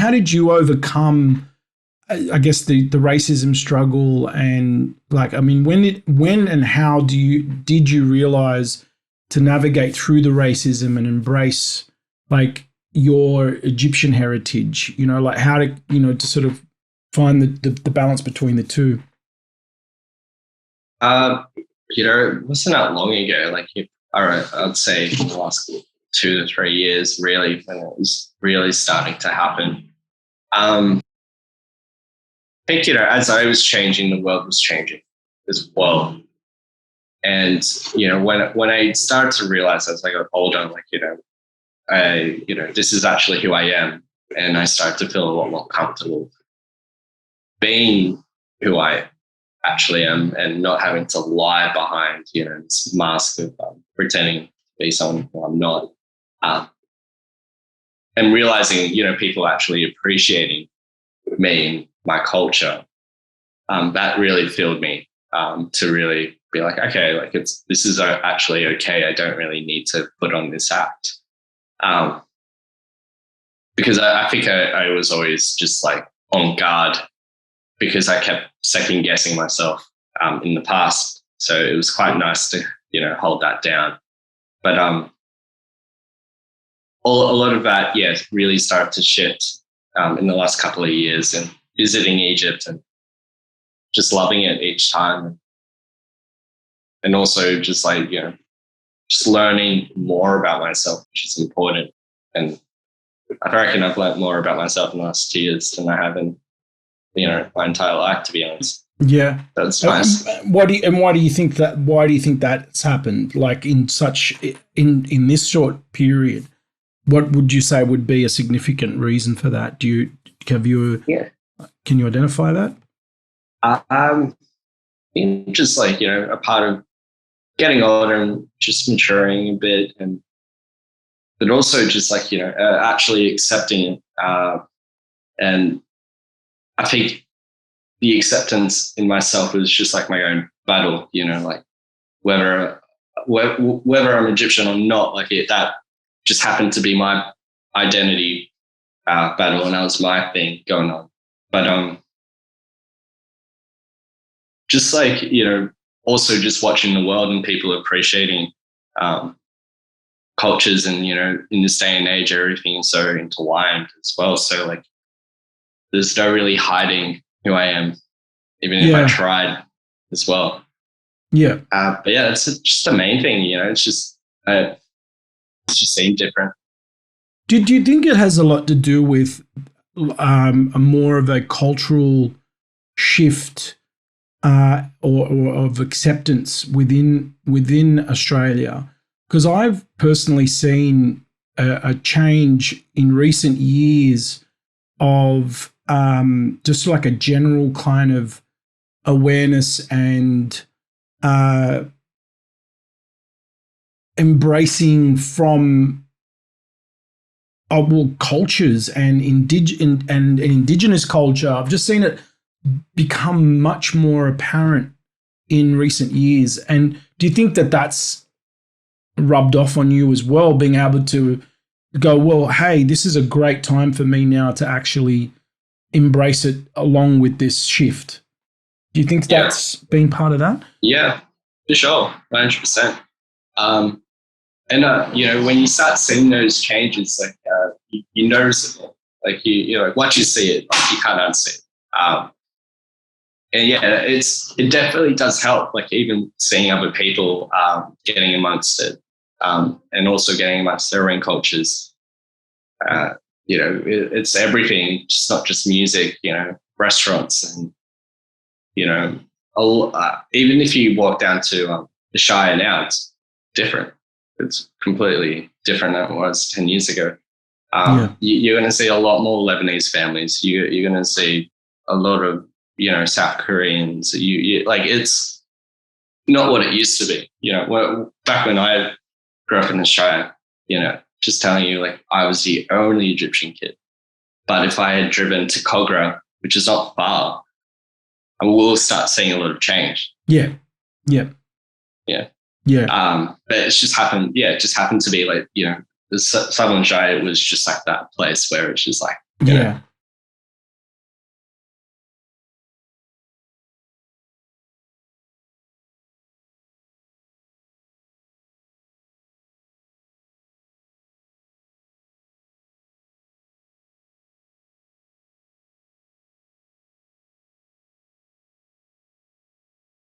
did you overcome, I guess, the racism struggle? And like, I mean, when and how did you realize to navigate through the racism and embrace like your Egyptian heritage? You know, like how to, you know, to sort of find the balance between the two. You know, it wasn't that long ago. Like, I'd say in the last 2 to 3 years, really, when it was really starting to happen. I think, you know, as I was changing, the world was changing as well. And, you know, when I started to realize, I was like, hold on, like, you know, this is actually who I am. And I started to feel a lot more comfortable being who I actually am and not having to lie behind, you know, this mask of pretending to be someone who I'm not. And realizing, you know, people actually appreciating me and my culture, that really filled me to really be like, okay, like this is actually okay. I don't really need to put on this act. Because I think I was always just like on guard because I kept second guessing myself in the past. So it was quite nice to, you know, hold that down. But a lot of that, yeah, really started to shift in the last couple of years, and visiting Egypt and just loving it each time. And also just like, you know, just learning more about myself, which is important. And I reckon I've learned more about myself in the last 2 years than I have in, you know, my entire life, to be honest. Yeah, that's nice. Why do you think that? Why do you think that's happened? Like in this short period, what would you say would be a significant reason for that? Can you identify that? Just like, you know, a part of getting older and just maturing a bit, but also just like, you know, actually accepting it. And I think the acceptance in myself was just like my own battle, you know, like whether I'm Egyptian or not, like that just happened to be my identity battle, and that was my thing going on. But just like, you know, also just watching the world and people appreciating cultures, and, you know, in this day and age, everything is so intertwined as well. So like, there's no really hiding who I am, even if I tried as well. Yeah. But yeah, that's just the main thing, you know, it's just seemed different. Do you think it has a lot to do with a more of a cultural shift or of acceptance within Australia? Because I've personally seen a change in recent years of just like a general kind of awareness and embracing from cultures and indigenous culture. I've just seen it become much more apparent in recent years. And do you think that that's rubbed off on you as well, being able to go, well, hey, this is a great time for me now to actually embrace it along with this shift? Do you think that's been part of that? Yeah, for sure, 100%. And you know, when you start seeing those changes, like you notice it, like you know, once you see it, like, you can't unsee it. And yeah, it definitely does help. Like even seeing other people getting amongst it, and also getting amongst their own cultures. You know, it's everything, just not just music. You know, restaurants, and you know, even if you walk down to the Shire now, it's different. It's completely different than it was 10 years ago. You're going to see a lot more Lebanese families. You're going to see a lot of, you know, South Koreans. You like, it's not what it used to be. You know, back when I grew up in Australia, you know, just telling you, like, I was the only Egyptian kid. But if I had driven to Kogra, which is not far, I will start seeing a lot of change. Yeah. But it's just happened. Yeah, it just happened to be like, you know, the Southern Shire was just like that place where it's just like, you know,